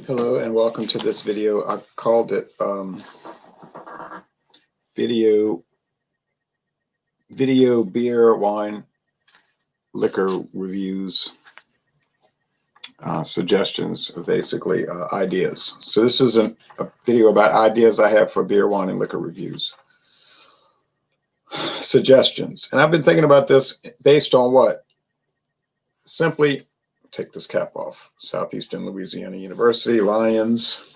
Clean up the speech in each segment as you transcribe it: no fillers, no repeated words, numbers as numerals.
Hello and welcome to this video. I called it video beer, wine, liquor reviews, suggestions, basically ideas. So this is a video about ideas I have for beer, wine, and liquor reviews. Suggestions. And I've been thinking about this based on what? Simply take this cap off. Southeastern Louisiana University, Lions.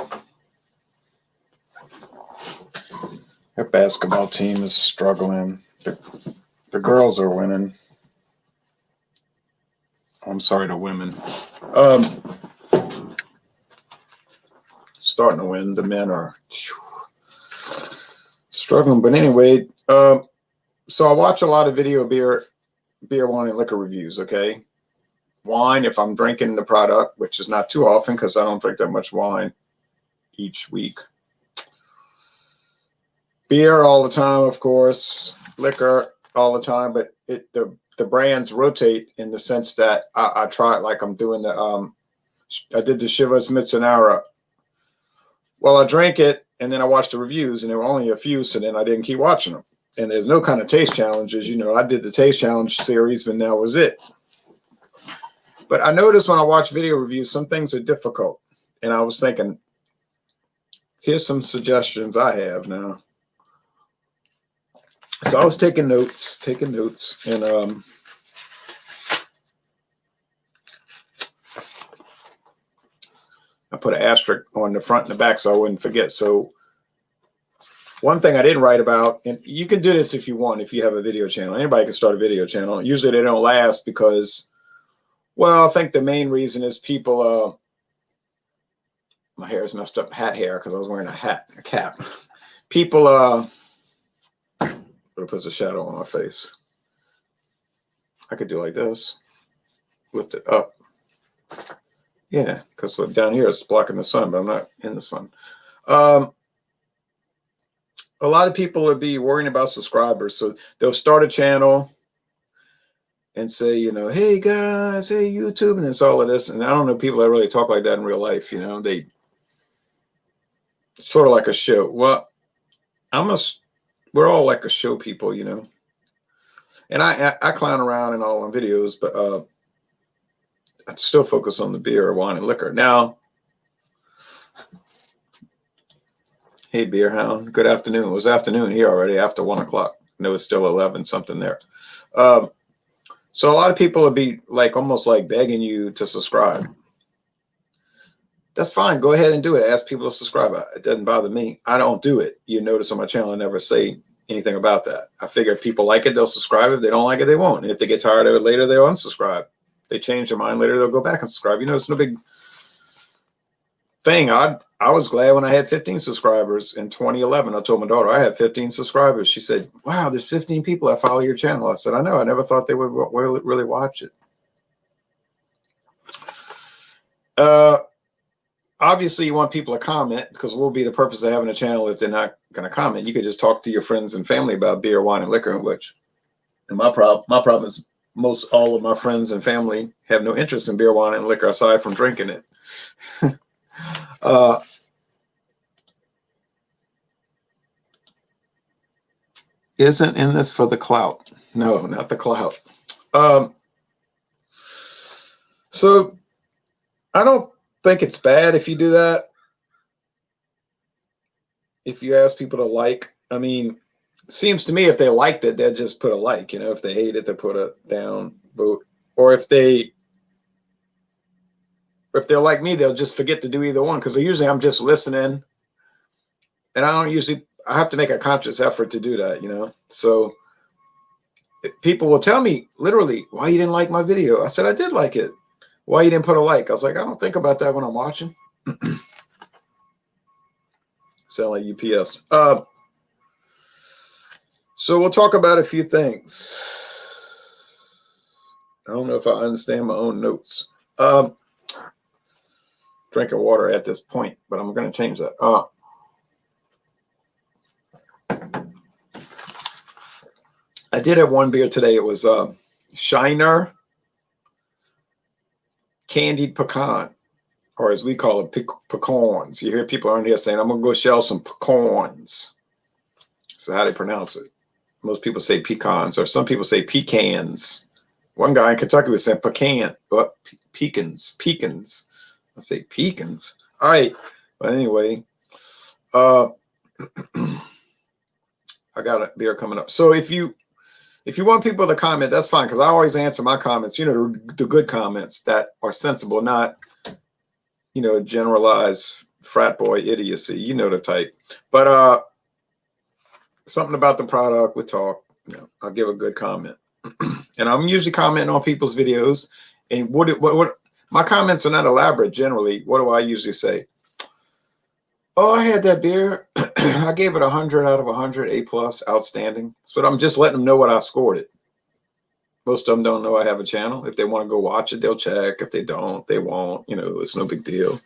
Their basketball team is struggling. The girls are winning. I'm sorry, the women. Starting to win. The men are struggling. But anyway, so I watch a lot of beer, wine, and liquor reviews, okay? Wine, if I'm drinking the product, which is not too often because I don't drink that much wine each week. Beer all the time, of course. Liquor all the time, but the brands rotate in the sense that I try it, like I'm doing the I did the Chivas Mitsunara. Well, I drank it and then I watched the reviews and there were only a few, so then I didn't keep watching them. And there's no kind of taste challenges, you know. I did the taste challenge series, but that was it. But I noticed when I watch video reviews, some things are difficult. And I was thinking, here's some suggestions I have now. So I was taking notes, and I put an asterisk on the front and the back so I wouldn't forget. So one thing I didn't write about, and you can do this if you want, if you have a video channel. Anybody can start a video channel. Usually they don't last because, well, I think the main reason is people, my hair is messed up, hat hair, because I was wearing a cap. People, but it puts a shadow on my face. I could do like this, lift it up. Yeah, because down here it's blocking the sun, but I'm not in the sun. A lot of people would be worrying about subscribers, so they'll start a channel and say, you know, hey guys, hey YouTube, and it's all of this. And I don't know people that really talk like that in real life, you know. They sort of like a show. Well, we're all like a show people, you know. And I clown around in all on videos, but I still focus on the beer, wine, and liquor. Now, hey Beer Hound, good afternoon. It was afternoon here already, after 1 o'clock. No, it's still 11 something there. So a lot of people would be like almost like begging you to subscribe. That's fine. Go ahead and do it. Ask people to subscribe. It doesn't bother me. I don't do it. You notice on my channel, I never say anything about that. I figure if people like it, they'll subscribe. If they don't like it, they won't. And if they get tired of it later, they'll unsubscribe. If they change their mind later, they'll go back and subscribe. You know, it's no big thing. I was glad when I had 15 subscribers in 2011. I told my daughter I had 15 subscribers. She said, wow, there's 15 people that follow your channel. I said, I know. I never thought they would really watch it. Obviously, you want people to comment, because what will be the purpose of having a channel if they're not going to comment? You could just talk to your friends and family about beer, wine, and liquor, and my problem is most all of my friends and family have no interest in beer, wine, and liquor aside from drinking it. Isn't in this for the clout? No, not the clout. So I don't think it's bad if you do that. If you ask people to like, I mean, it seems to me if they liked it, they'd just put a like. You know, if they hate it, they put a down vote. Or if they're like me, they'll just forget to do either one, because usually I'm just listening, and I have to make a conscious effort to do that, you know. So people will tell me literally, why you didn't like my video? I said, I did like it. Why you didn't put a like? I was like, I don't think about that when I'm watching. Sound like UPS. So we'll talk about a few things. I don't know if I understand my own notes. Drinking water at this point, but I'm going to change that. I did have one beer today. It was Shiner Candied Pecan. or as we call it, pecans. You hear people around here saying, I'm going to go shell some pecans. That's how they pronounce it. Most people say pecans, or some people say pecans. One guy in Kentucky was saying pecan, but pecans. I say pecans. All right. But anyway, I got a beer coming up. So if you want people to comment, that's fine, because I always answer my comments, the good comments that are sensible, not, generalized frat boy idiocy, the type. But something about the product, we talk, I'll give a good comment. And I'm usually commenting on people's videos. And what my comments are not elaborate generally. What do I usually say? Oh, I had that beer. I gave it 100 out of 100, A+, outstanding. So I'm just letting them know what I scored it. Most of them don't know I have a channel. If they want to go watch it, they'll check. If they don't, they won't. It's no big deal.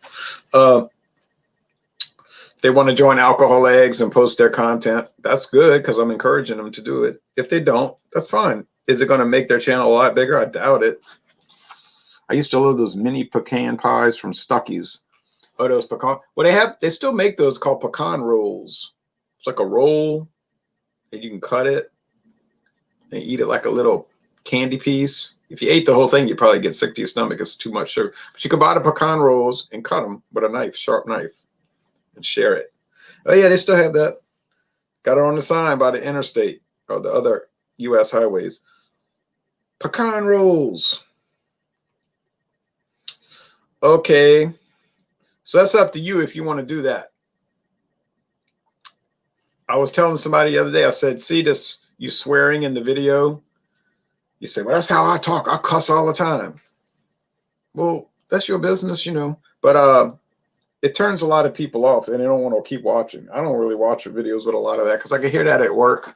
They want to join Alcohol Eggs and post their content. That's good, because I'm encouraging them to do it. If they don't, that's fine. Is it going to make their channel a lot bigger? I doubt it. I used to love those mini pecan pies from Stuckey's. Oh, those pecan. Well, they still make those called pecan rolls. It's like a roll, and you can cut it and eat it like a little candy piece. If you ate the whole thing, you'd probably get sick to your stomach. It's too much sugar. But you can buy the pecan rolls and cut them with a knife, sharp knife, and share it. Oh, yeah, they still have that. Got it on the sign by the interstate or the other U.S. highways. Pecan rolls. Okay. So that's up to you if you want to do that. I was telling somebody the other day, I said, see this, you swearing in the video? You say, well, that's how I talk. I cuss all the time. Well, that's your business, But it turns a lot of people off, and they don't want to keep watching. I don't really watch your videos with a lot of that, because I can hear that at work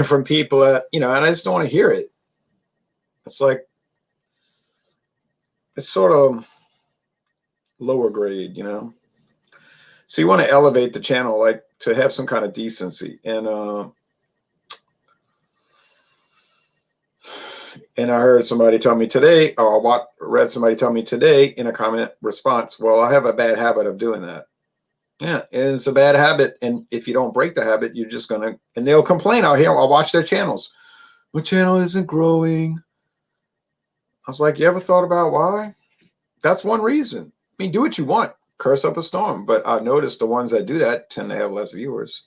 from people that, and I just don't want to hear it. It's like, it's sort of lower grade, So you want to elevate the channel, like to have some kind of decency. And I heard somebody tell me today, or I read somebody tell me today in a comment response, well, I have a bad habit of doing that. Yeah, it's a bad habit. And if you don't break the habit, you're just going to, and they'll complain out here. I'll watch their channels. My channel isn't growing. I was like, you ever thought about why? That's one reason. I mean, do what you want. Curse up a storm. But I noticed the ones that do that tend to have less viewers.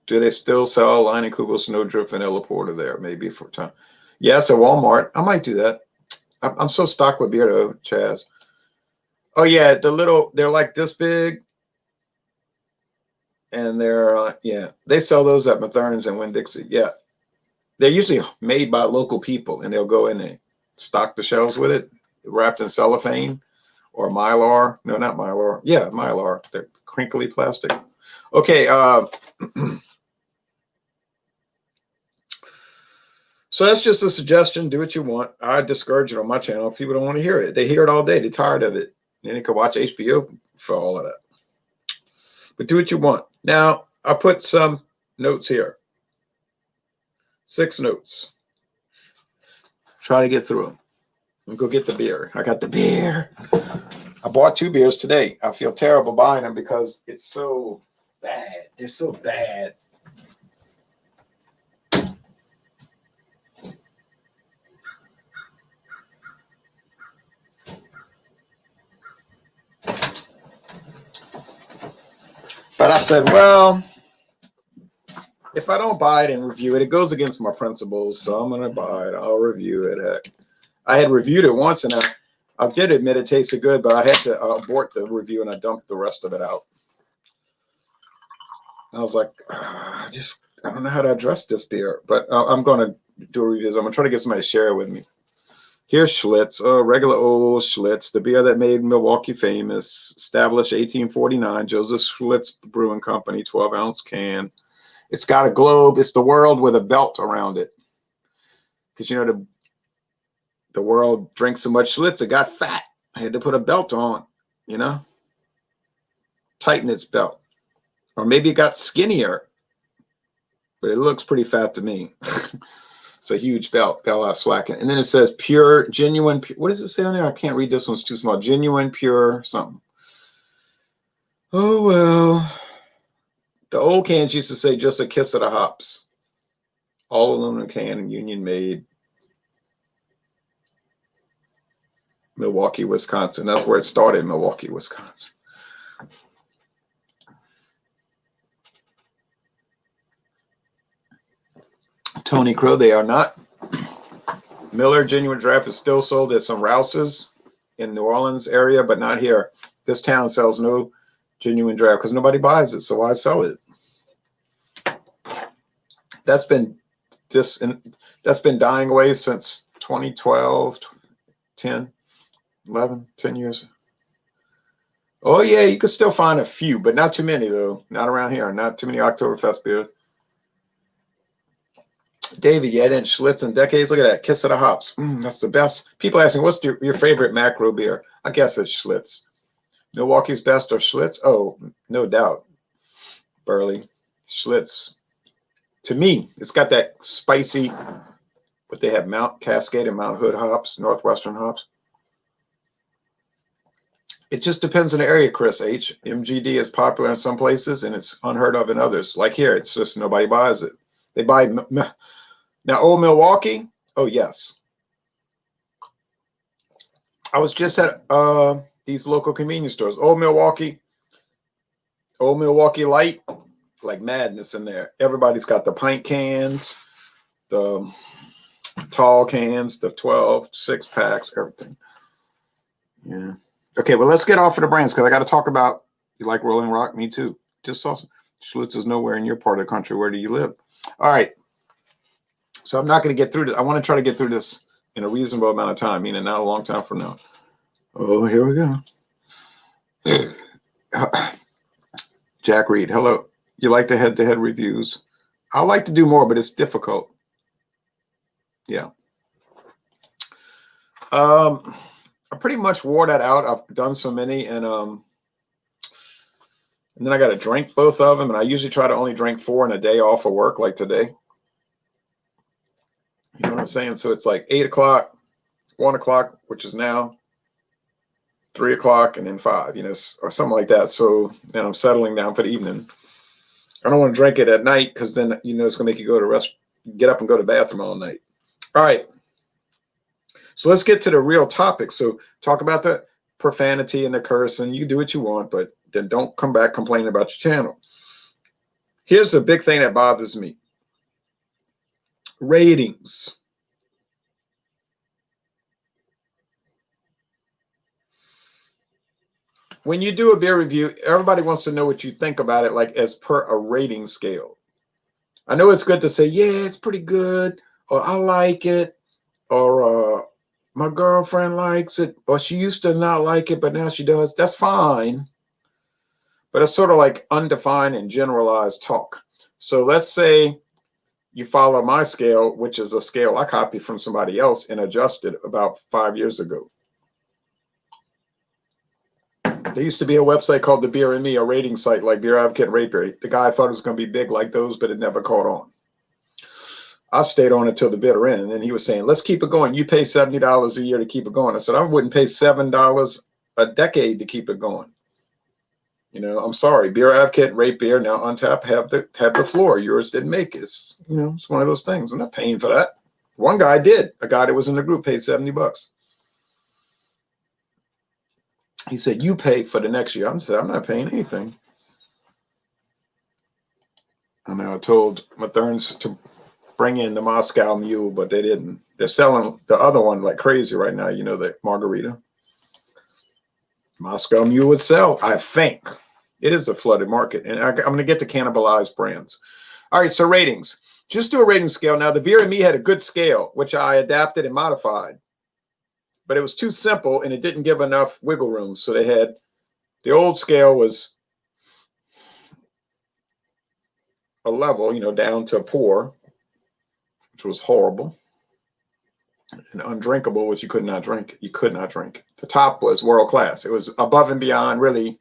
Do they still sell Leinenkugel, Snowdrift, Vanilla Porter there? Maybe for time. Yes, at Walmart. I might do that. I'm so stocked with beer though, Chaz. Oh yeah, they're like this big. And they're, they sell those at Mathern's and Winn-Dixie. Yeah. They're usually made by local people, and they'll go in and stock the shelves with it, wrapped in cellophane or Mylar. No, not Mylar. Yeah, Mylar. They're crinkly plastic. Okay. So that's just a suggestion. Do what you want. I discourage it on my channel. If people don't want to hear it, they hear it all day. They're tired of it. And they can watch HBO for all of that. But do what you want. Now, I put some notes here. 6 notes. Try to get through them. And go get the beer. I got the beer. I bought 2 beers today. I feel terrible buying them because it's so bad. They're so bad. But I said, well, if I don't buy it and review it, it goes against my principles. So I'm going to buy it. I'll review it. Heck. I had reviewed it once, and I did admit it tasted good, but I had to abort the review, and I dumped the rest of it out. I was like, I don't know how to address this beer, but I'm going to do a review. I'm going to try to get somebody to share it with me. Here's Schlitz, regular old Schlitz, the beer that made Milwaukee famous, established 1849, Joseph Schlitz Brewing Company, 12-ounce can. It's got a globe. It's the world with a belt around it. Because, the world drinks so much Schlitz, it got fat. I had to put a belt on, tighten its belt. Or maybe it got skinnier. But it looks pretty fat to me. It's a huge bell out slacking. And then it says pure, genuine. What does it say on there? I can't read this one's too small. Genuine, pure, something. Oh, well. The old cans used to say just a kiss of the hops. All aluminum can and union made. Milwaukee, Wisconsin. That's where it started, Milwaukee, Wisconsin. Tony Crow, they are not. Miller Genuine Draft is still sold at some Rouse's in New Orleans area, but not here. This town sells no genuine draft because nobody buys it, so why sell it? That's been dying away since 2012, 10, 11, 10 years. Oh yeah, you can still find a few, but not too many though. Not around here. Not too many Oktoberfest beers. David, you hadn't Schlitz in decades. Look at that. Kiss of the hops. That's the best. People asking, what's your favorite macro beer? I guess it's Schlitz. Milwaukee's best or Schlitz? Oh, no doubt. Burley. Schlitz. To me, it's got that spicy, what they have, Mount Cascade and Mount Hood hops, Northwestern hops. It just depends on the area, Chris H. MGD is popular in some places and it's unheard of in others. Like here, it's just nobody buys it. They buy now Old Milwaukee. Oh yes, I was just at these local convenience stores. Old Milwaukee Light, like madness in there. Everybody's got the pint cans, the tall cans, the 12 6-packs, everything. Yeah. Okay, well let's get off of the brands because I got to talk about. You like Rolling Rock? Me too. Just awesome. Schlitz is nowhere in your part of the country. Where do you live? All right. So I'm not going to get through this. I want to try to get through this in a reasonable amount of time, meaning not a long time from now. Oh, here we go. Jack Reed, hello. You like the head-to-head reviews? I like to do more, but it's difficult. Yeah. I pretty much wore that out. I've done so many, and then I got to drink both of them, and I usually try to only drink 4 in a day off of work, like today. You know what I'm saying? So it's like 8 o'clock, 1 o'clock, which is now, 3 o'clock, and then 5, you know, or something like that. So then I'm settling down for the evening. I don't want to drink it at night because then, you know, it's going to make you go to get up and go to the bathroom all night. All right. So let's get to the real topic. So talk about the profanity and the cursing. You do what you want, but then don't come back complaining about your channel. Here's the big thing that bothers me. Ratings. When you do a beer review, everybody wants to know what you think about it, like as per a rating scale. I know it's good to say, yeah, it's pretty good, or I like it, or my girlfriend likes it, or she used to not like it, but now she does. That's fine. But it's sort of like undefined and generalized talk. So let's say you follow my scale, which is a scale I copied from somebody else and adjusted about 5 years ago. There used to be a website called The Beer and Me, a rating site like Beer Advocate and Rate Beer. The guy thought it was going to be big like those, but it never caught on. I stayed on until the bitter end, and then he was saying, let's keep it going. You pay $70 a year to keep it going. I said, I wouldn't pay $7 a decade to keep it going. You know, I'm sorry. Beer Advocate and Rate Beer, now Untap, have the floor. Yours didn't make it. It's, you know, it's one of those things. I'm not paying for that. One guy did. A guy that was in the group paid $70. He said, you pay for the next year. I said, I'm not paying anything. And I told Matherns to bring in the Moscow Mule, but they didn't. They're selling the other one like crazy right now. You know, the margarita. Moscow Mule would sell, I think. It is a flooded market. And I'm going to get to Cannibalized brands. All right, so ratings. Just do a rating scale. Now, the Beer and Me had a good scale, which I adapted and modified. But it was too simple, and it didn't give enough wiggle room. So they had, the old scale was a level, you know, down to poor, which was horrible. And undrinkable, which you could not drink. You could not drink. The top was world class. It was above and beyond, really,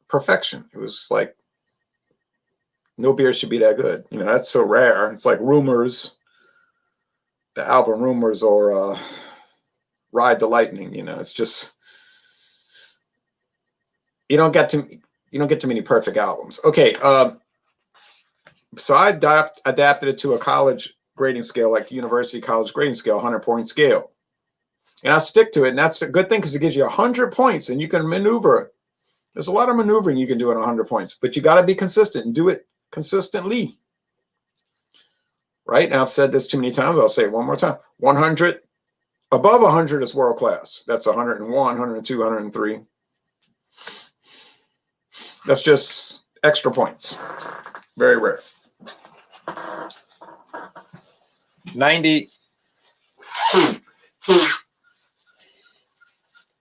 perfection. It was like, no beer should be that good. You know, that's so rare. It's like Rumors the album rumors or Ride the Lightning. You know, it's just you don't get too many perfect albums. Okay, so I adapted it to a college grading scale, like university college grading scale, 100-point scale, and I stick to it. And that's a good thing because it gives you 100 points, and you can maneuver. There's a lot of maneuvering you can do at 100 points, but you got to be consistent and do it consistently. Right now, I've said this too many times. I'll say it one more time. 100, above 100 is world class. That's 101, 102, 103. That's just extra points. Very rare. 90,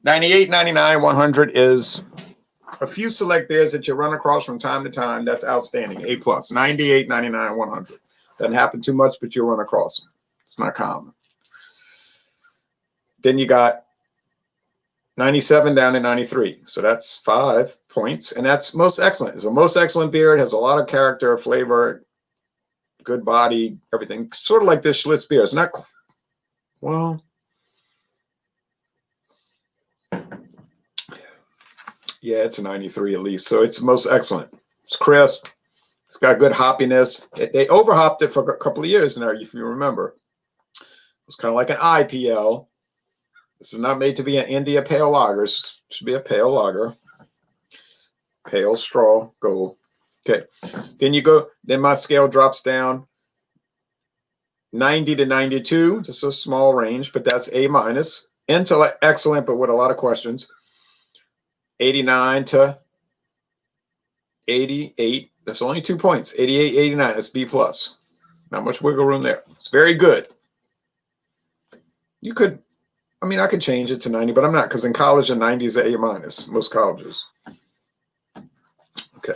98, 99, 100 is a few select bears that you run across from time to time. That's outstanding. A plus. 98, 99, 100. Doesn't happen too much, but you'll run across them. It's not common. Then you got 97 down to 93. So that's 5 points. And that's most excellent. It's a most excellent beer. It has a lot of character, flavor, good body, everything. Sort of like this Schlitz beer. It's not, well, yeah, it's a 93 at least. So it's most excellent. It's crisp. It's got good hoppiness. They overhopped it for a couple of years now, if you remember. It's kind of like an IPL. This is not made to be an India pale lager. It should be a pale lager. Pale straw gold. Okay. Then my scale drops down 90 to 92. Just a small range, but that's A minus. Into excellent, but with a lot of questions. 89 to 88. That's only 2 points. 88, 89. That's B plus. Not much wiggle room there. It's very good. You could, I mean, I could change it to 90, but I'm not, because in college a 90 is an A minus. Most colleges. Okay.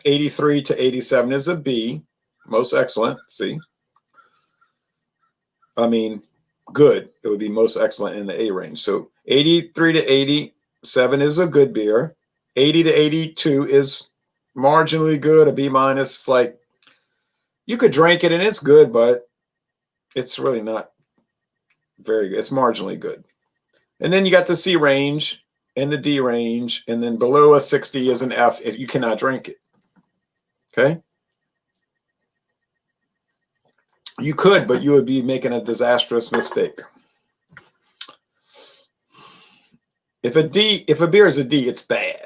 83 to 87 is a B. Most excellent. See. I mean, good. It would be most excellent in the A range. So 83 to 87 is a good beer. 80 to 82 is marginally good, a B minus. It's like you could drink it and it's good, but it's really not very good. It's marginally good. And then you got the C range and the D range, and then below a 60 is an F. You cannot drink it. Okay? You could, but you would be making a disastrous mistake. If a beer is a D, it's bad.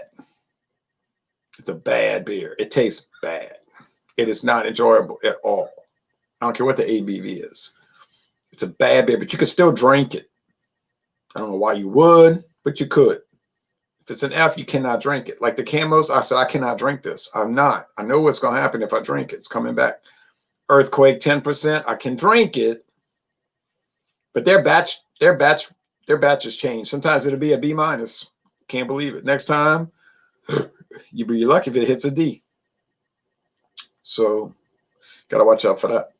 It's a bad beer. It tastes bad. It is not enjoyable at all. I don't care what the ABV is. It's a bad beer, but you could still drink it. I don't know why you would, but you could. If it's an F, you cannot drink it. Like the Camos, I said, I cannot drink this. I'm not. I know what's going to happen if I drink it. It's coming back. Earthquake, 10%. I can drink it, but their batches change. Sometimes it'll be a B minus. Can't believe it. Next time, you'll be lucky if it hits a D. So, gotta watch out for that.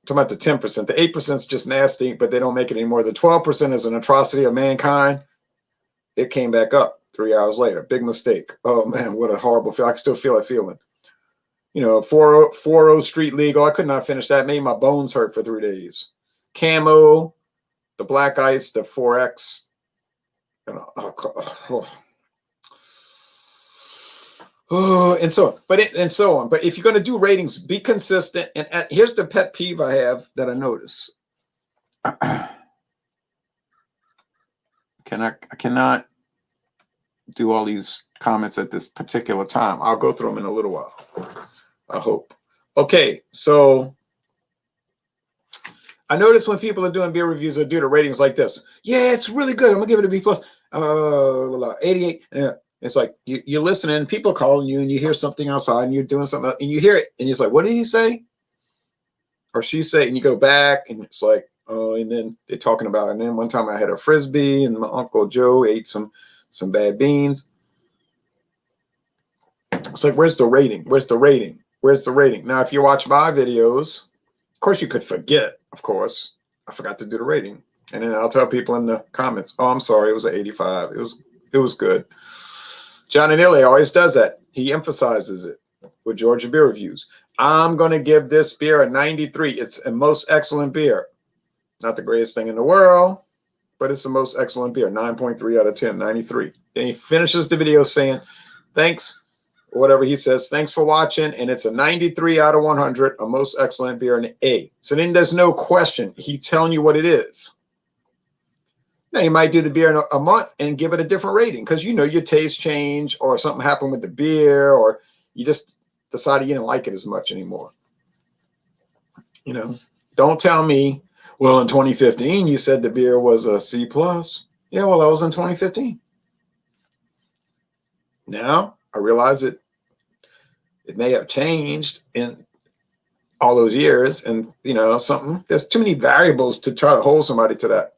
Talking about the 10%. The 8% is just nasty, but they don't make it anymore. The 12% is an atrocity of mankind. It came back up 3 hours later. Big mistake. Oh man, what a horrible feel. I can still feel that feeling. You know, 40 Street Legal. I could not finish that. It made my bones hurt for 3 days. Camo, the Black Ice, the 4X. And so on. But if you're going to do ratings, be consistent. And here's the pet peeve I have that I notice. I cannot do all these comments at this particular time. I'll go through them in a little while. I hope. Okay, so I notice when people are doing beer reviews, they do the ratings like this. Yeah, it's really good. I'm gonna give it a B plus. 88. Yeah. It's like you're listening, people are calling you, and you hear something outside, and you're doing something, and you hear it, and it's like, what did he say? Or she say, and you go back, and it's like, oh, and then they're talking about it. And then one time I had a Frisbee, and my Uncle Joe ate some bad beans. It's like, where's the rating? Where's the rating? Where's the rating? Now, if you watch my videos, of course, you could forget, of course. I forgot to do the rating. And then I'll tell people in the comments, oh, I'm sorry, it was an 85. It was good. John Anilli always does that. He emphasizes it. with Georgia Beer Reviews. I'm going to give this beer a 93. It's a most excellent beer. Not the greatest thing in the world, but it's the most excellent beer. 9.3 out of 10, 93. Then he finishes the video saying, thanks, whatever he says, thanks for watching. And it's a 93 out of 100, a most excellent beer, an A. So then there's no question. He's telling you what it is. Now, you might do the beer in a month and give it a different rating because you know your taste change or something happened with the beer or you just decided you didn't like it as much anymore. You know, don't tell me, well, in 2015, you said the beer was a C+. Yeah, well, that was in 2015. Now, I realize it may have changed in all those years and, you know, there's too many variables to try to hold somebody to that.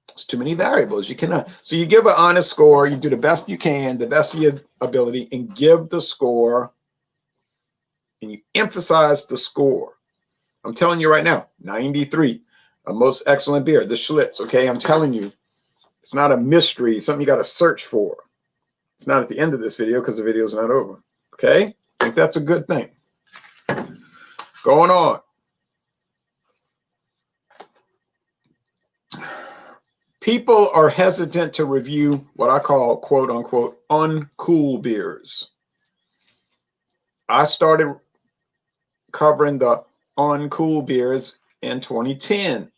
It's too many variables. You cannot. So you give an honest score. You do the best you can, the best of your ability, and give the score. And you emphasize the score. I'm telling you right now, 93, a most excellent beer. The Schlitz. Okay, I'm telling you, it's not a mystery. Something you got to search for. It's not at the end of this video because the video is not over. Okay, I think that's a good thing. Going on. People are hesitant to review what I call, quote unquote, uncool beers. I started covering the uncool beers in 2010.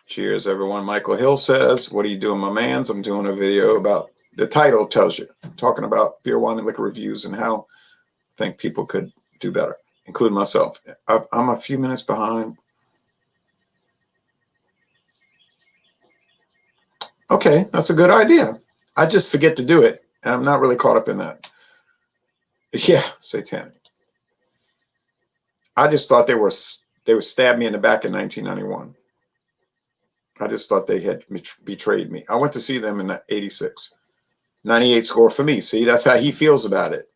Cheers, everyone. Michael Hill says, what are you doing, my mans? I'm doing a video about, the title tells you, talking about beer, wine, and liquor reviews and how I think people could do better, including myself. I'm a few minutes behind. Okay, that's a good idea. I just forget to do it, and I'm not really caught up in that. Yeah, satanic. I just thought they would stab me in the back in 1991. I just thought they had betrayed me. I went to see them in 86. 98 score for me. See, that's how he feels about it.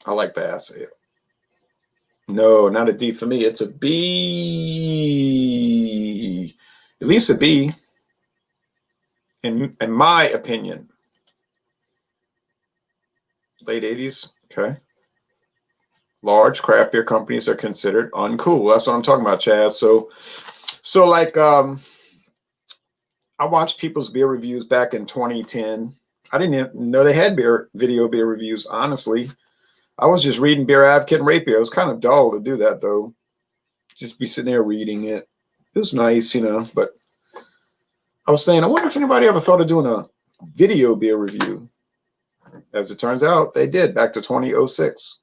I like Bass Ale. No, not a D for me. It's a B. At least a B. In my opinion. Late 80s. Okay. Large craft beer companies are considered uncool. That's what I'm talking about, Chaz. So like I watched people's beer reviews back in 2010. I didn't know they had video beer reviews, honestly. I was just reading Beer Advocate and Rate Beer. It was kind of dull to do that, though. Just be sitting there reading it. It was nice, you know, but I was saying, I wonder if anybody ever thought of doing a video beer review. As it turns out, they did back to 2006.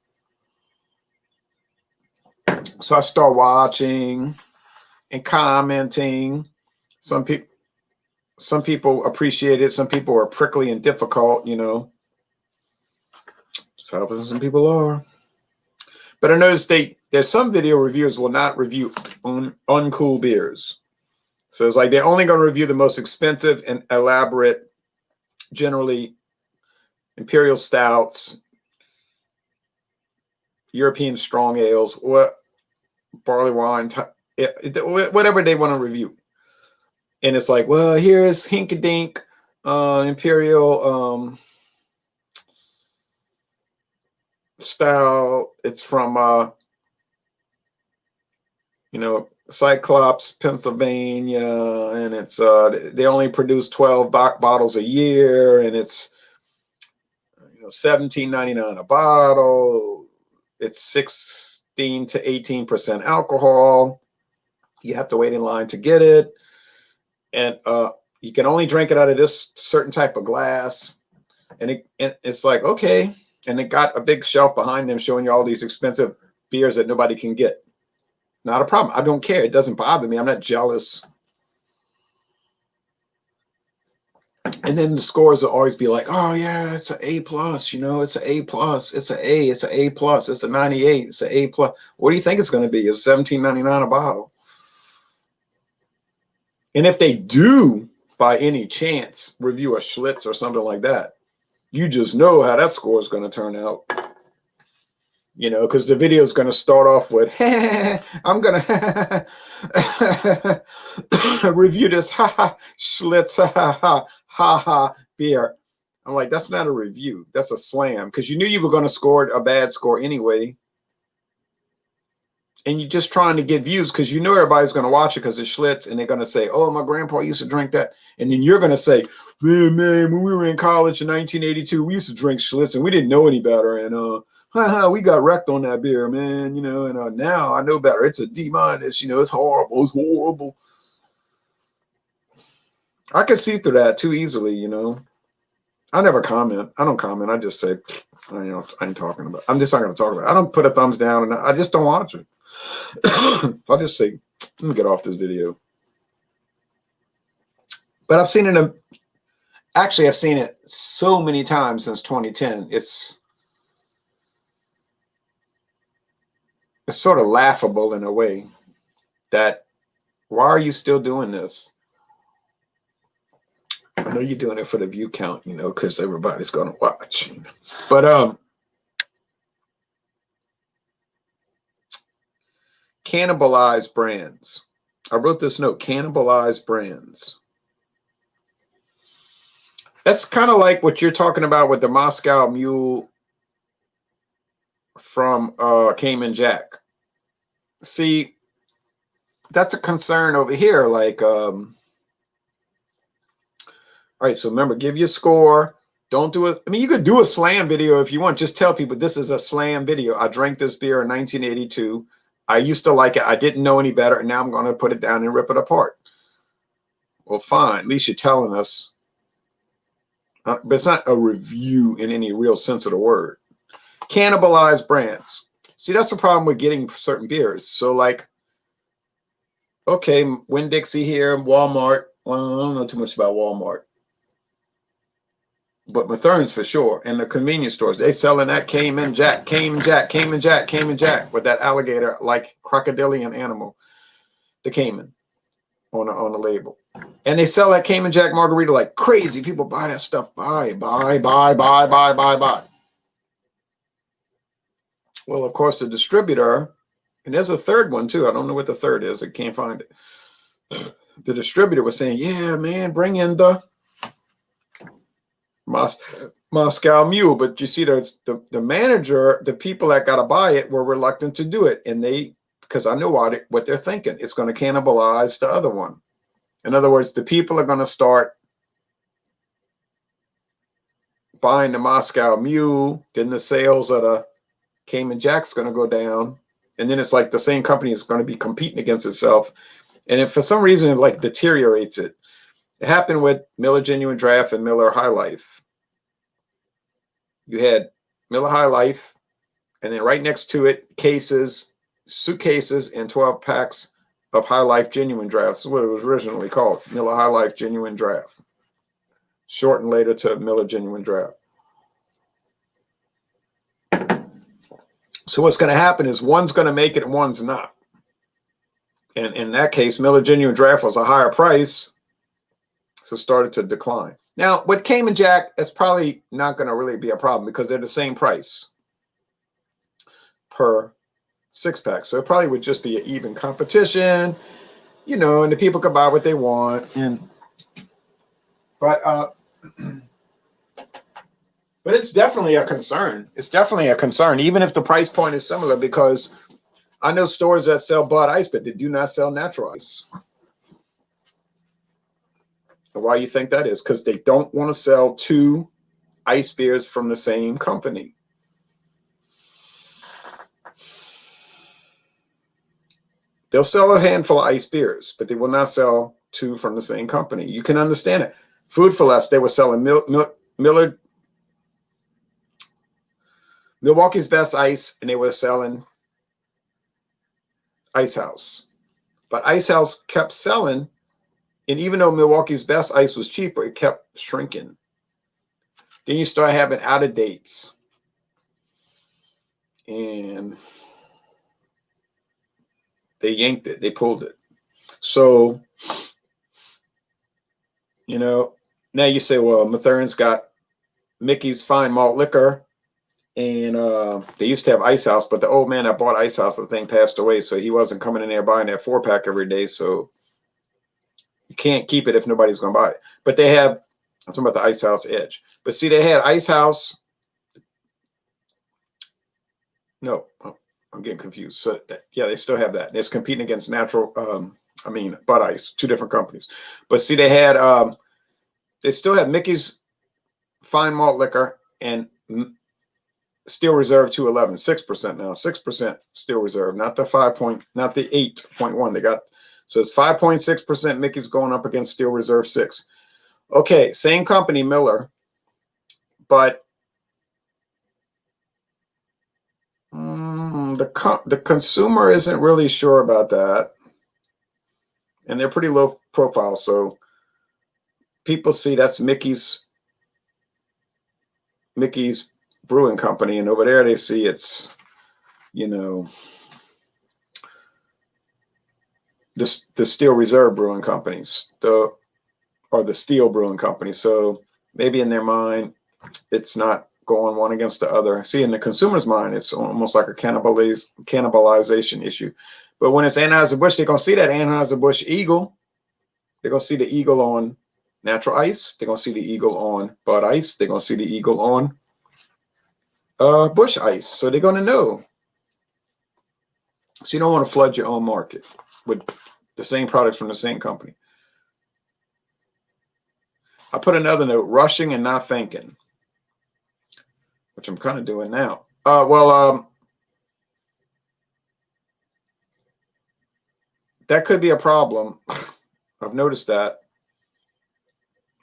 So I start watching and commenting. Some people appreciate it. Some people are prickly and difficult, you know. That's how some people are. But I noticed there's some video reviewers will not review uncool beers. So it's like they're only going to review the most expensive and elaborate, generally imperial stouts, European strong ales, what barley wine, whatever they want to review. And it's like, well, here's Hinkadink imperial style. It's from you know, Cyclops, Pennsylvania, and it's they only produce 12 bottles a year, and it's, you know, $17.99 a bottle. It's 16 to 18% alcohol. You have to wait in line to get it, and you can only drink it out of this certain type of glass. And it's like, okay. And it got a big shelf behind them showing you all these expensive beers that nobody can get. Not a problem. I don't care. It doesn't bother me. I'm not jealous. And then the scores will always be like, oh yeah, it's an A+, you know, it's an A+, it's an A, it's an A+, it's a 98, it's an A+. What do you think it's going to be? It's $17.99 a bottle. And if they do, by any chance, review a Schlitz or something like that, you just know how that score is going to turn out. you know, because the video is going to start off with, I'm going to review this Schlitz beer. I'm like, that's not a review. That's a slam, because you knew you were going to score a bad score anyway. And you're just trying to get views because you know everybody's going to watch it because it's Schlitz, and they're going to say, oh, my grandpa used to drink that. And then you're going to say, man, when we were in college in 1982, we used to drink Schlitz and we didn't know any better. And we got wrecked on that beer, man. You know, and now I know better. It's a D-. You know, it's horrible. It's horrible. I could see through that too easily, you know. I never comment. I don't comment. I just say, I ain't talking about it. I'm just not going to talk about it. I don't put a thumbs down, and I just don't watch it. I'll just say, let me get off this video. But I've seen it. Actually, I've seen it so many times since 2010. It's sort of laughable in a way that, why are you still doing this? I know you're doing it for the view count, you know, because everybody's going to watch. You know? But cannibalized brands. I wrote this note, cannibalized brands. That's kind of like what you're talking about with the Moscow Mule from Cayman Jack. See, that's a concern over here. Like, all right, so remember, give your score. Don't do it. I mean, you could do a slam video if you want. Just tell people this is a slam video. I drank this beer in 1982. I used to like it. I didn't know any better, and now I'm going to put it down and rip it apart. Well, fine. At least you're telling us. But it's not a review in any real sense of the word. Cannibalized brands. See, that's the problem with getting certain beers. So, like, okay, Winn-Dixie here, Walmart. Well, I don't know too much about Walmart. But Matherne's for sure. And the convenience stores, they selling that Cayman Jack, Cayman Jack, Cayman Jack, Cayman Jack, with that alligator like crocodilian animal, the Cayman on the label. And they sell that Cayman Jack margarita like crazy. People buy that stuff. Buy. Well, of course, the distributor, and there's a third one too. I don't know what the third is. I can't find it. The distributor was saying, yeah, man, bring in the Moscow Mule. But you see, there's the manager, the people that got to buy it were reluctant to do it. And because I know what they're thinking. It's going to cannibalize the other one. In other words, the people are going to start buying the Moscow Mule. Then the sales of the Cayman Jack's going to go down. And then it's like the same company is going to be competing against itself. And if for some reason it like deteriorates it. It happened with Miller Genuine Draft and Miller High Life. You had Miller High Life, and then right next to it, suitcases, and 12 packs of High Life Genuine Draft. This is what it was originally called, Miller High Life Genuine Draft. Shortened later to Miller Genuine Draft. So what's going to happen is one's going to make it and one's not. And in that case, Miller Genuine Draft was a higher price, so it started to decline. Now, with Cayman Jack, that's probably not going to really be a problem because they're the same price per 6-pack. So it probably would just be an even competition, you know, and the people could buy what they want. But it's definitely a concern. It's definitely a concern, even if the price point is similar, because I know stores that sell Bud Ice, but they do not sell natural ice. And why you think that is? Because they don't want to sell 2 ice beers from the same company. They'll sell a handful of ice beers, but they will not sell 2 from the same company. You can understand it. Food for Less, they were selling Milwaukee's Best Ice, and they were selling Ice House. But Ice House kept selling, and even though Milwaukee's Best Ice was cheaper, it kept shrinking. Then you start having out of dates. And they yanked it. They pulled it. So, you know, now you say, well, Matherne's got Mickey's Fine Malt Liquor And they used to have Ice House, but the old man that bought Ice House, the thing passed away, so he wasn't coming in there buying that 4-pack every day. So you can't keep it if nobody's going to buy it. But they have, I'm talking about the Ice House Edge. But see, they had Ice House. No, I'm getting confused. So yeah, they still have that. It's competing against natural, Bud Ice, 2 different companies. But see, they had, they still have Mickey's Fine Malt Liquor and Steel Reserve 211, 6% now, 6% Steel Reserve, not the 8.1 they got. So it's 5.6% Mickey's going up against Steel Reserve 6. Okay, same company, Miller, but the consumer isn't really sure about that, and they're pretty low profile. So people see that's Mickey's Brewing Company, and over there they see it's, you know, the Steel Reserve Brewing Companies, or the Steel Brewing Company. So maybe in their mind, it's not going one against the other. See, in the consumer's mind, it's almost like a cannibalization issue. But when it's Anheuser-Busch, they're going to see that Anheuser-Busch Eagle. They're going to see the Eagle on Natural Ice. They're going to see the Eagle on Bud Ice. They're going to see the Eagle on Busch Ice. So they're going to know. So you don't want to flood your own market with the same products from the same company. I put another note, rushing and not thinking, which I'm kind of doing now. That could be a problem. I've noticed that.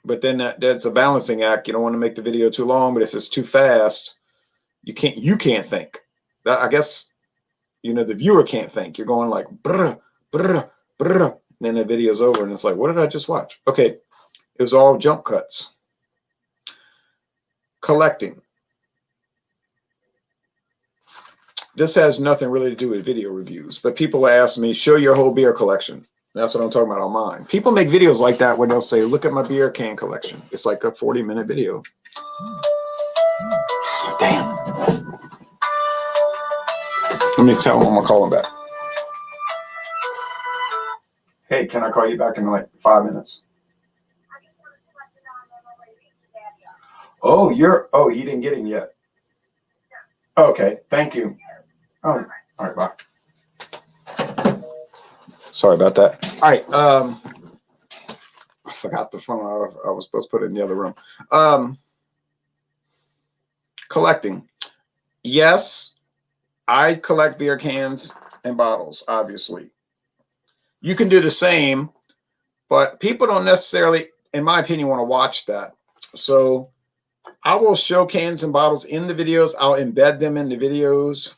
But then that's a balancing act. You don't want to make the video too long, but if it's too fast, you can't think. I guess, you know, the viewer can't think. You're going like, brr, brr, brr. And then the video's over and it's like, what did I just watch? Okay, it was all jump cuts. Collecting. This has nothing really to do with video reviews, but people ask me, show your whole beer collection. That's what I'm talking about on mine. People make videos like that where they'll say, look at my beer can collection. It's like a 40-minute video. Damn. Let me tell them I'm going to call them back. Hey, can I call you back in like 5 minutes? Oh, he didn't get him yet. Okay, thank you. Oh, all right, bye. Sorry about that. All right, I forgot the phone. I was supposed to put it in the other room. Collecting. Yes, I collect beer cans and bottles, obviously. You can do the same, but people don't necessarily, in my opinion, want to watch that. So I will show cans and bottles in the videos. I'll embed them in the videos,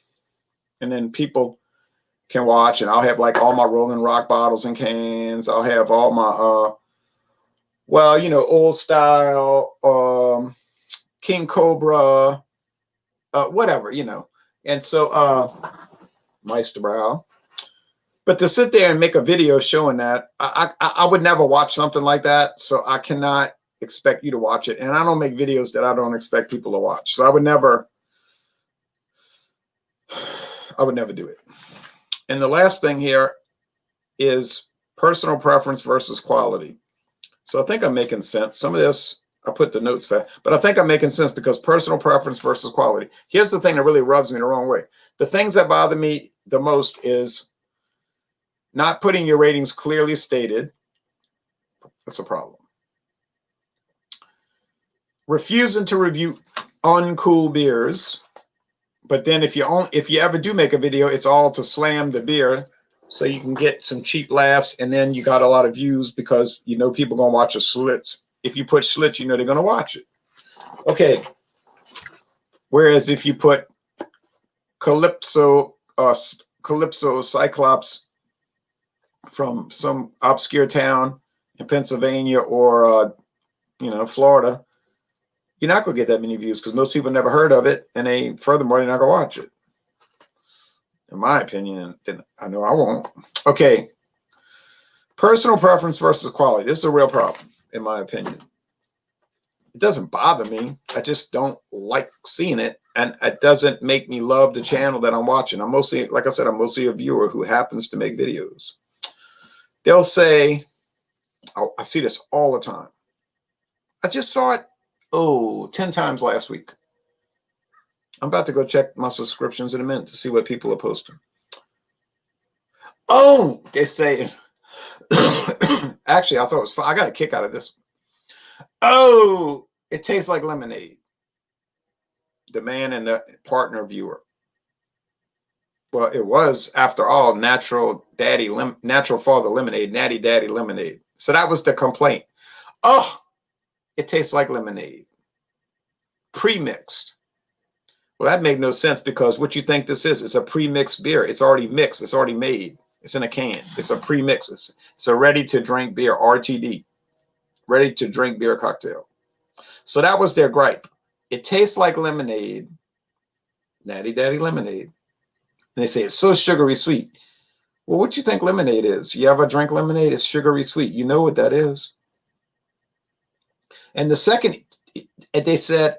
and then people can watch, and I'll have like all my Rolling Rock bottles and cans. I'll have all my, old style, King Cobra, whatever, And so, Meisterbrow. But to sit there and make a video showing that, I would never watch something like that. So I cannot expect you to watch it. And I don't make videos that I don't expect people to watch. So I would never do it. And the last thing here is personal preference versus quality. So I think I'm making sense. Some of this, I put the notes fast, but I think I'm making sense because personal preference versus quality. Here's the thing that really rubs me the wrong way. The things that bother me the most is not putting your ratings clearly stated. That's a problem. Refusing to review uncool beers. But then if you ever do make a video, it's all to slam the beer so you can get some cheap laughs, and then you got a lot of views because people gonna watch a Schlitz. If you put Schlitz, they're gonna watch it. Okay. Whereas if you put Calypso Cyclops from some obscure town in Pennsylvania or Florida, you're not going to get that many views because most people never heard of it, and furthermore, they're not going to watch it. In my opinion, and I know I won't. Okay. Personal preference versus quality. This is a real problem, in my opinion. It doesn't bother me. I just don't like seeing it. And it doesn't make me love the channel that I'm watching. I'm mostly, like I said, I'm mostly a viewer who happens to make videos. They'll say, oh, I see this all the time. I just saw it, 10 times last week. I'm about to go check my subscriptions in a minute to see what people are posting. Oh, they say, actually, I thought it was fun. I got a kick out of this. Oh, it tastes like lemonade. The man and the partner viewer. Well, it was, after all, natural father lemonade, natty daddy lemonade. So that was the complaint. Oh, it tastes like lemonade. Pre-mixed. Well, that made no sense, because what you think this is, it's a pre-mixed beer. It's already mixed. It's already made. It's in a can. It's a pre-mix. It's a ready-to-drink beer, RTD. Ready-to-drink beer cocktail. So that was their gripe. It tastes like lemonade, natty daddy lemonade. And they say it's so sugary sweet. Well, what do you think lemonade is? You ever drink lemonade? It's sugary sweet. You know what that is. And the second, they said,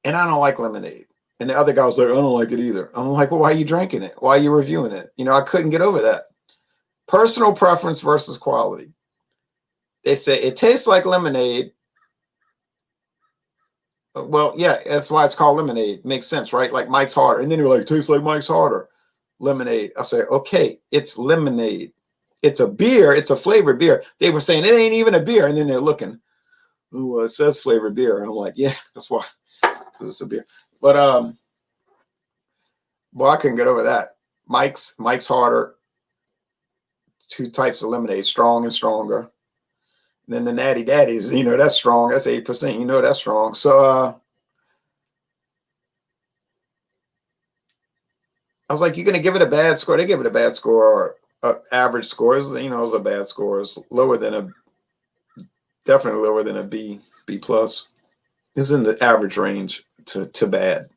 and I don't like lemonade. And the other guy was like, I don't like it either. I'm like, well, why are you drinking it? Why are you reviewing it? You know, I couldn't get over that. Personal preference versus quality. They say it tastes like lemonade. Well, yeah, that's why it's called lemonade. Makes sense, right? Like Mike's Harder. And then you're like, it tastes like Mike's Harder. Lemonade. I say, okay, it's lemonade. It's a beer. It's a flavored beer. They were saying it ain't even a beer. And then they're looking, oh, it says flavored beer. And I'm like, yeah, that's why. It's a beer. But well, I couldn't get over that. Mike's Harder. 2 types of lemonade, strong and stronger. And then the Natty Daddies, you know, that's strong. That's 8%. You know, that's strong. So I was like, you're gonna give it a bad score? They give it a bad score, or average score. You know, it's a bad score. It's lower than definitely lower than a B plus. It's in the average range to bad.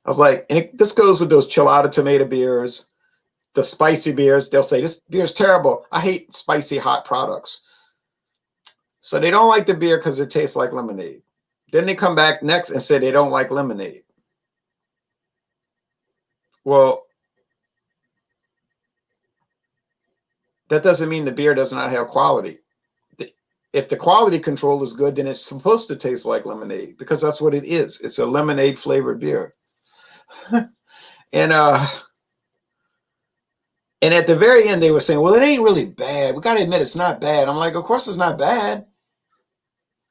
I was like, and this goes with those chilada tomato beers, the spicy beers. They'll say this beer is terrible. I hate spicy hot products. So they don't like the beer because it tastes like lemonade. Then they come back next and say they don't like lemonade. Well, that doesn't mean the beer does not have quality. If the quality control is good, then it's supposed to taste like lemonade, because that's what it is. It's a lemonade flavored beer. And at the very end, they were saying, well, it ain't really bad. We got to admit it's not bad. I'm like, of course it's not bad.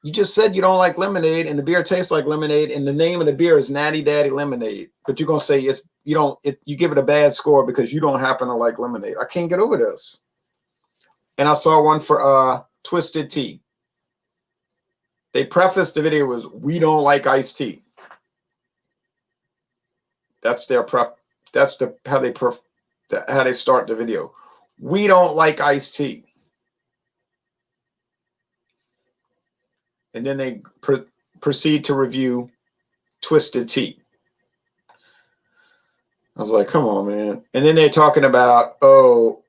You just said you don't like lemonade, and the beer tastes like lemonade, and the name of the beer is Natty Daddy Lemonade. But you're gonna say you give it a bad score because you don't happen to like lemonade. I can't get over this. And I saw one for Twisted Tea. They prefaced the video with, "We don't like iced tea." That's their That's how they start the video. We don't like iced tea. And then they proceed to review Twisted Tea. I was like, come on, man. And then they're talking about, oh,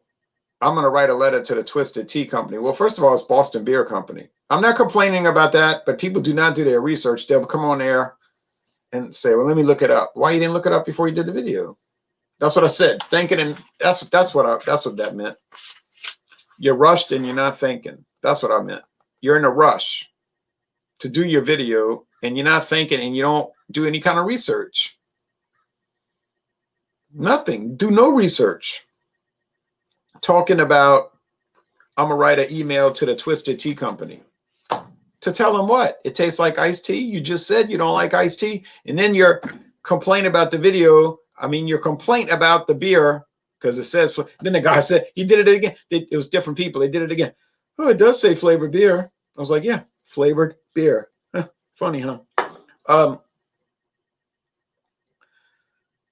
I'm going to write a letter to the Twisted Tea Company. Well, first of all, it's Boston Beer Company. I'm not complaining about that, but people do not do their research. They'll come on there and say, well, let me look it up. Why you didn't look it up before you did the video? That's what I said. Thinking, and that's what that meant. You're rushed and you're not thinking. That's what I meant. You're in a rush to do your video, and you're not thinking, and you don't do any kind of research. Nothing. Do no research. Talking about, I'm going to write an email to the Twisted Tea Company. To tell them what? It tastes like iced tea? You just said you don't like iced tea. And then your complaint about the video, your complaint about the beer, because it says, then the guy said, he did it again. It was different people. They did it again. Oh, it does say flavored beer. I was like, yeah, flavored beer. Funny, huh?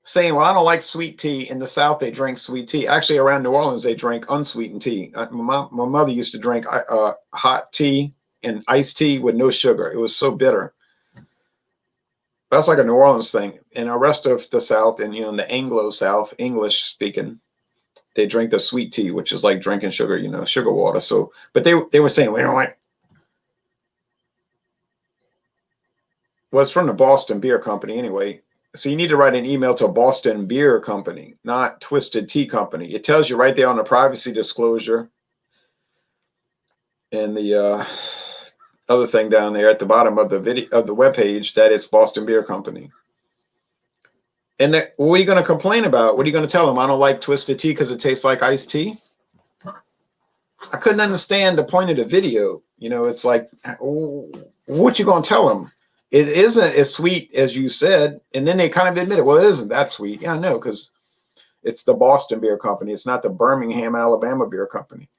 Saying, well, I don't like sweet tea. In the South, they drink sweet tea. Actually, around New Orleans, they drink unsweetened tea. My mother used to drink hot tea and iced tea with no sugar. It was so bitter. That's like a New Orleans thing. And the rest of the South, and in the Anglo South, English speaking, they drink the sweet tea, which is like drinking sugar, sugar water. So, but they were saying, we don't like. well, it's from the Boston Beer Company anyway. So you need to write an email to Boston Beer Company, not Twisted Tea Company. It tells you right there on the privacy disclosure and the other thing down there at the bottom of the video of the webpage that it's Boston Beer Company. And what are you going to complain about? What are you going to tell them? I don't like Twisted Tea because it tastes like iced tea. I couldn't understand the point of the video. You know, it's like, what you going to tell them? It isn't as sweet as you said. And then they kind of admit it. Well, it isn't that sweet. Yeah, I know, because it's the Boston Beer Company. It's not the Birmingham, Alabama Beer Company.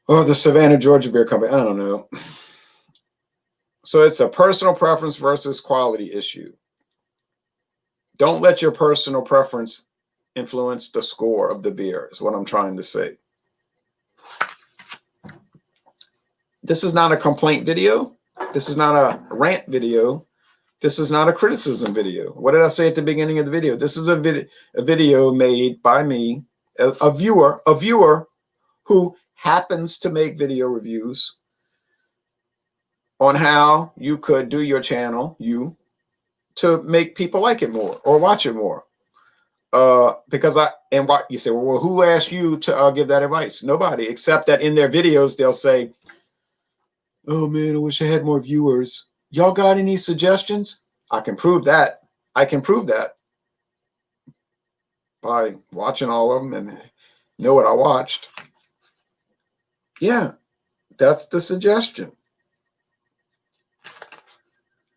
Or the Savannah, Georgia Beer Company. I don't know. So it's a personal preference versus quality issue. Don't let your personal preference influence the score of the beer, is what I'm trying to say. This is not a complaint video. This is not a rant video. This is not a criticism video. What did I say at the beginning of the video? This is a video made by me, a viewer who happens to make video reviews on how you could do your channel, to make people like it more or watch it more. Because what you say, well, who asked you to give that advice? Nobody, except that in their videos, they'll say, oh man, I wish I had more viewers. Y'all got any suggestions? I can prove that. I can prove that by watching all of them and know what I watched. Yeah, that's the suggestion.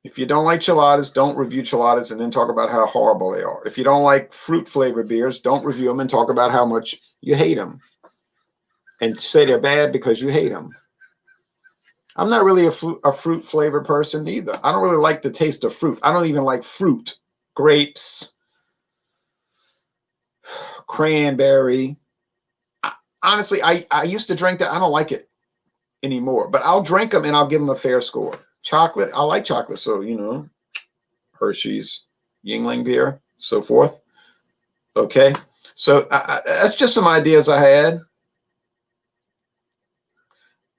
If you don't like chiladas, don't review chiladas and then talk about how horrible they are. If you don't like fruit flavored beers, don't review them and talk about how much you hate them. And say they're bad because you hate them. I'm not really a fruit flavored person either. I don't really like the taste of fruit. I don't even like fruit. Grapes, cranberry. Honestly, I used to drink that. I don't like it anymore. But I'll drink them and I'll give them a fair score. Chocolate, I like chocolate. So, you know, Hershey's, Yingling beer, so forth. Okay. So that's just some ideas I had.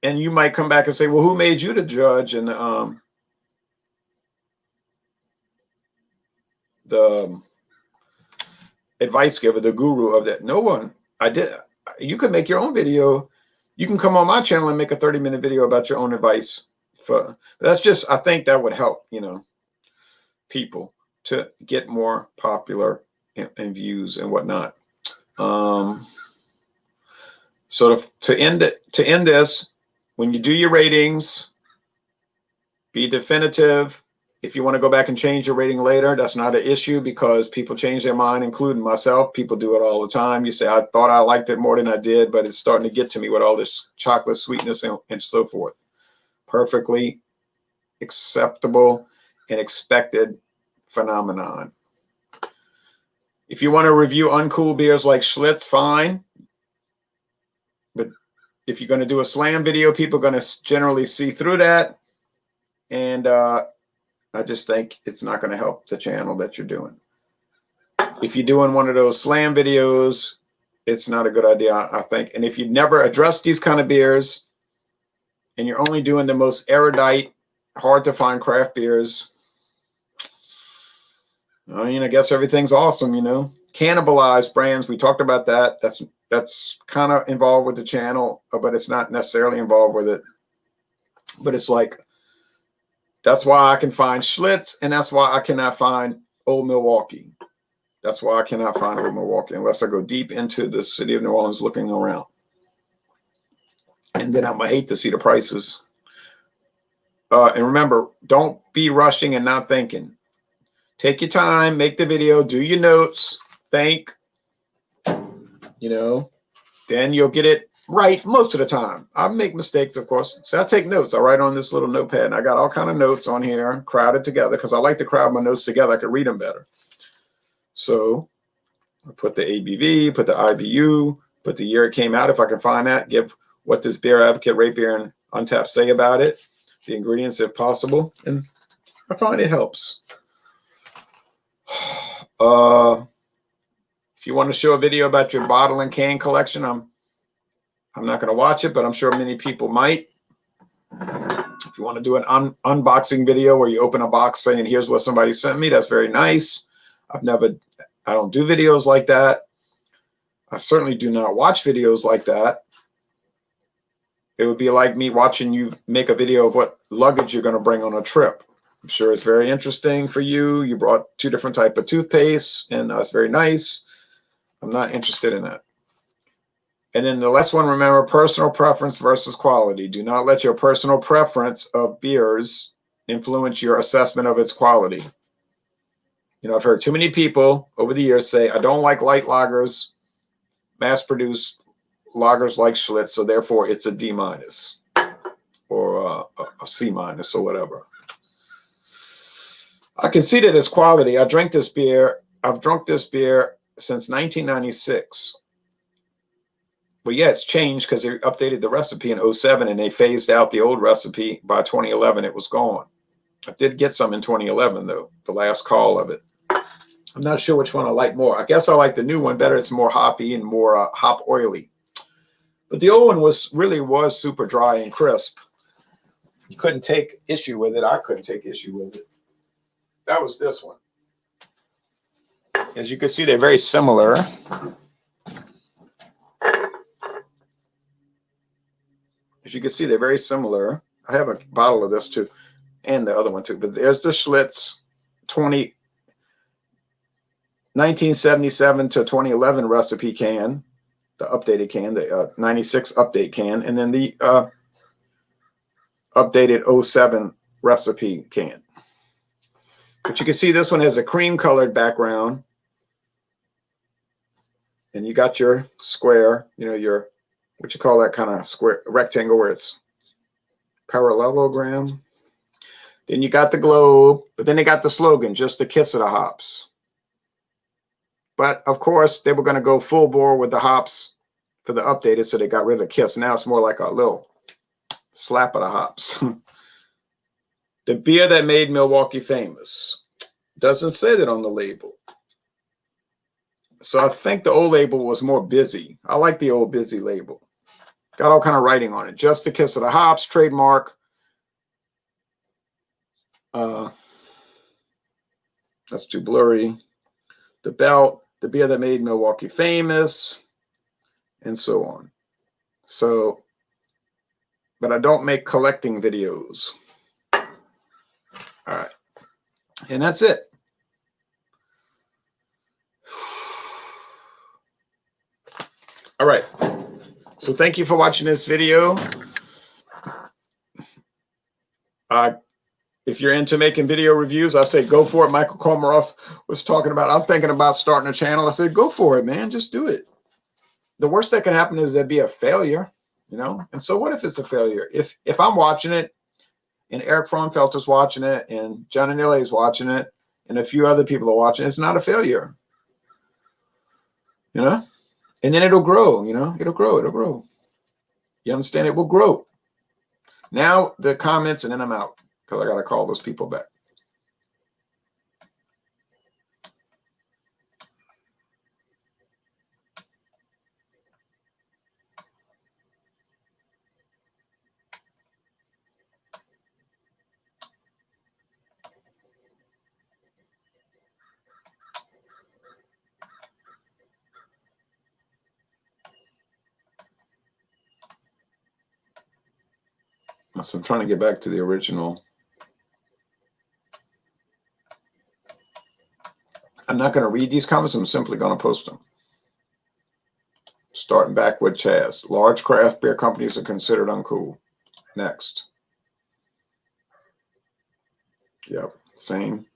And you might come back and say, well, who made you the judge and the advice giver, the guru of that? No one. I did. You can make your own video. You can come on my channel and make a 30-minute video about your own advice. That's just, I think that would help, you know, people to get more popular and views and whatnot. So to end this, when you do your ratings, be definitive. If you want to go back and change your rating later, that's not an issue because people change their mind, including myself. People do it all the time. You say, I thought I liked it more than I did, but it's starting to get to me with all this chocolate sweetness and so forth. Perfectly acceptable and expected phenomenon. If you want to review uncool beers like Schlitz, fine. But if you're going to do a slam video, people are going to generally see through that. And I just think it's not going to help the channel that you're doing. If you're doing one of those slam videos, it's not a good idea, I think. And if you never address these kind of beers and you're only doing the most erudite, hard to find craft beers, I mean, I guess everything's awesome, you know. Cannibalized brands, we talked about that. That's kind of involved with the channel, but it's not necessarily involved with it. But it's like, that's why I can find Schlitz, and that's why I cannot find Old Milwaukee. That's why I cannot find Old Milwaukee unless I go deep into the city of New Orleans looking around. And then I'm going to hate to see the prices. And remember, don't be rushing and not thinking. Take your time, make the video, do your notes, think, you know, then you'll get it right most of the time. I make mistakes, of course. So I take notes. I write on this little notepad, and I got all kind of notes on here, crowded together, because I like to crowd my notes together. I could read them better. So I put the ABV, put the IBU, put the year it came out, if I can find that, give what this Beer Advocate, Rate Beer, and Untapped say about it, the ingredients if possible, and I find it helps. If you want to show a video about your bottle and can collection, I'm not going to watch it, but I'm sure many people might. If you want to do an unboxing video where you open a box saying, here's what somebody sent me, that's very nice. I don't do videos like that. I certainly do not watch videos like that. It would be like me watching you make a video of what luggage you're going to bring on a trip. I'm sure it's very interesting for you. You brought 2 different types of toothpaste, and it's very nice. I'm not interested in that. And then the last one, remember, personal preference versus quality. Do not let your personal preference of beers influence your assessment of its quality. You know, I've heard too many people over the years say, I don't like light lagers, mass-produced lagers like Schlitz, so therefore it's a D- or a C- or whatever. I can see that it's quality. I've drunk this beer since 1996. But yeah, it's changed because they updated the recipe in 07 and they phased out the old recipe. By 2011, it was gone. I did get some in 2011, though, the last call of it. I'm not sure which one I like more. I guess I like the new one better. It's more hoppy and more hop oily. But the old one was super dry and crisp. You couldn't take issue with it. I couldn't take issue with it. That was this one. As you can see, they're very similar. As you can see, they're very similar. I have a bottle of this too, and the other one too. But there's the Schlitz 1977 to 2011 recipe can, the updated can, the 96 update can, and then the updated 07 recipe can. But you can see this one has a cream colored background. And you got your square, you know, your, what you call that kind of square, rectangle where it's parallelogram. Then you got the globe, but then they got the slogan, just a kiss of the hops. But of course, they were going to go full bore with the hops for the updated, so they got rid of the kiss. Now it's more like a little slap of the hops. The beer that made Milwaukee famous. Doesn't say that on the label. So I think the old label was more busy. I like the old busy label. Got all kind of writing on it. Just a kiss of the hops, trademark. That's too blurry. The belt, the beer that made Milwaukee famous, and so on. So, but I don't make collecting videos. All right. And that's it. All right. So thank you for watching this video. If you're into making video reviews, I say go for it. Michael Komaroff was talking about, I'm thinking about starting a channel. I said, go for it, man. Just do it. The worst that can happen is there'd be a failure, you know? And so what if it's a failure? If I'm watching it and Eric Fromfelter's watching it and John Anile is watching it and a few other people are watching it, it's not a failure, you know? And then it'll grow, you know? It'll grow. You understand? It will grow. Now the comments, and then I'm out because I got to call those people back. So I'm trying to get back to the original. I'm not going to read these comments. I'm simply going to post them. Starting back with Chaz. Large craft beer companies are considered uncool. Next. Yep. Same.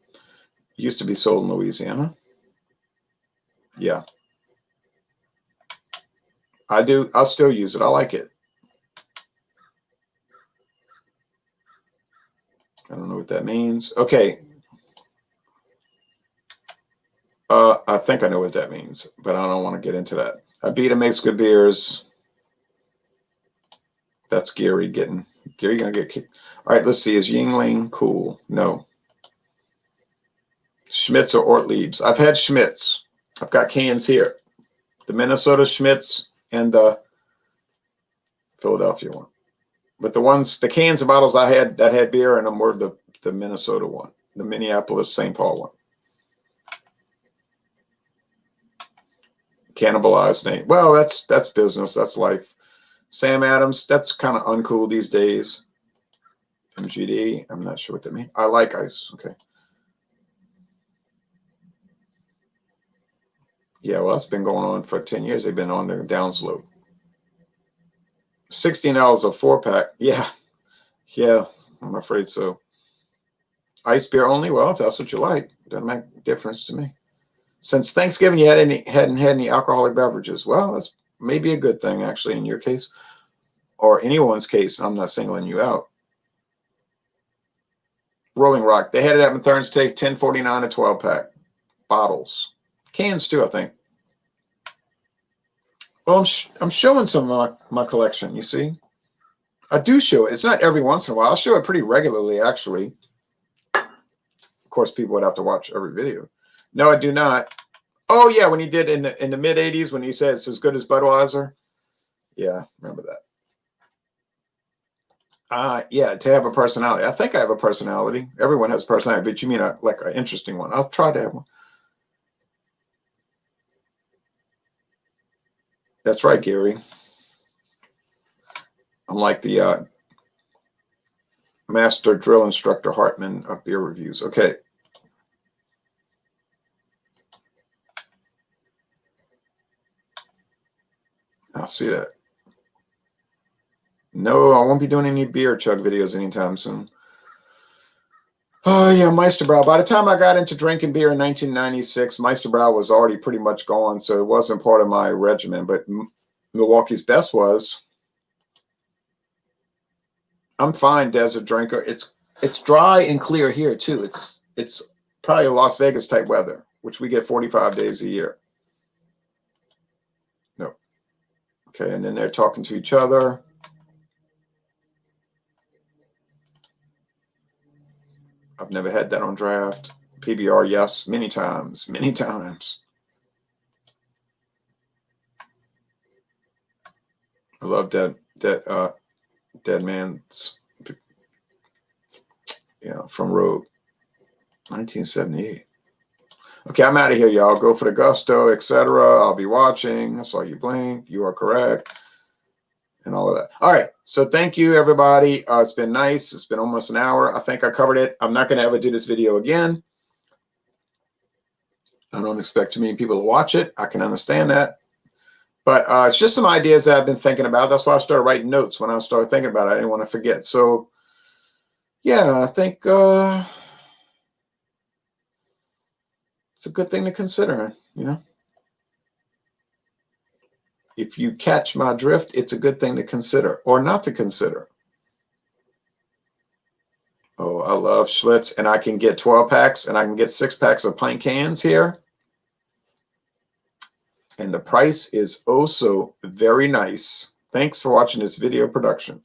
Used to be sold in Louisiana. Yeah. I do. I'll still use it. I like it. I don't know what that means. Okay. I think I know what that means, but I don't want to get into that. Abita makes good beers. That's Gary getting. Gary gonna get kicked. All right, let's see. Is Yingling cool? No. Schmitz or Ortlieb's? I've had Schmitz. I've got cans here. The Minnesota Schmitz and the Philadelphia one. But the cans and bottles I had that had beer in them were the Minnesota one, the Minneapolis St. Paul one. Cannibalized name. Well, that's business. That's life. Sam Adams. That's kind of uncool these days. MGD. I'm not sure what that means. I like ice. Okay. Yeah, well, that's been going on for 10 years. They've been on the downslope. $16 a 4-pack. Yeah. Yeah, I'm afraid so. Ice beer only? Well, if that's what you like, doesn't make a difference to me. Since Thanksgiving, you hadn't had any alcoholic beverages. Well, that's maybe a good thing, actually, in your case. Or anyone's case. I'm not singling you out. Rolling Rock. They had it up in Thursday, $10.49 a 12-pack. Bottles. Cans, too, I think. Well, I'm showing some of my collection, you see. I do show it. It's not every once in a while. I'll show it pretty regularly, actually. Of course, people would have to watch every video. No, I do not. Oh, yeah, when he did in the mid-'80s, when he said it's as good as Budweiser. Yeah, remember that. Yeah, to have a personality. I think I have a personality. Everyone has a personality, but you mean like an interesting one. I'll try to have one. That's right, Gary. I'm like the master drill instructor Hartman of beer reviews. Okay. I'll see that. No, I won't be doing any beer chug videos anytime soon. Oh, yeah, Meisterbrow. By the time I got into drinking beer in 1996, Meisterbrow was already pretty much gone, so it wasn't part of my regimen. But Milwaukee's Best was. I'm fine, desert drinker. It's dry and clear here, too. It's probably Las Vegas type weather, which we get 45 days a year. No. Okay, and then they're talking to each other. I've never had that on draft. PBR, yes, many times, many times. I love Dead Man's, from Rogue, 1978. Okay, I'm out of here, y'all. Go for the gusto, etc. I'll be watching. I saw you blink. You are correct. And all of that. All right. So thank you, everybody. It's been nice. It's been almost an hour. I think I covered it. I'm not going to ever do this video again. I don't expect too many people to watch it. I can understand that. But it's just some ideas that I've been thinking about. That's why I started writing notes when I started thinking about it. I didn't want to forget. So, yeah, I think it's a good thing to consider, If you catch my drift, it's a good thing to consider or not to consider. Oh, I love Schlitz, and I can get 12 packs and I can get 6 packs of pint cans here. And the price is also very nice. Thanks for watching this video production.